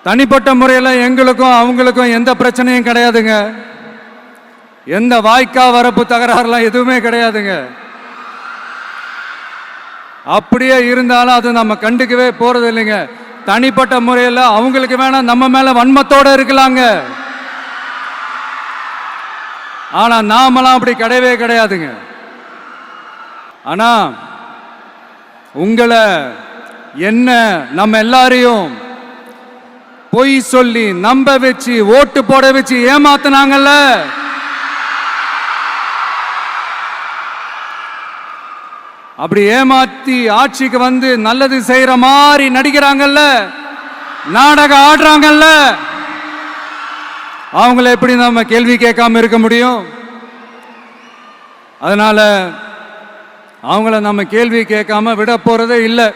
தனிப்பட்ட முறையில் எங்களுக்கும் அவங்களுக்கும் எந்த பிரச்சனையும் கிடையாதுங்க. எந்த வாய்க்கா வரப்பு தகராறுலாம் எதுவுமே கிடையாதுங்க. அப்படியே இருந்தாலும் அது நம்ம கண்டுக்கவே போறது இல்லைங்க. தனிப்பட்ட முறையில் அவங்களுக்கு வேணா நம்ம மேல வன்மத்தோட இருக்கலாங்க. ஆனா நாமெல்லாம் அப்படி கிடையவே கிடையாதுங்க. ஆனா உங்களை என்ன நம்ம எல்லாரையும் பொய் சொல்லி நம்ப வச்சு ஓட்டு போட வச்சு ஏமாத்தினாங்கல்ல, அப்படி ஏமாத்தி ஆட்சிக்கு வந்து நல்லது செய்யற மாதிரி நடிக்கிறாங்கல்ல, நாடகம் ஆடுறாங்கல்ல, அவங்கள எப்படி நம்ம கேள்வி கேட்காம இருக்க முடியும்? அதனால அவங்கள நம்ம கேள்வி கேட்காம விட போறதே இல்லை.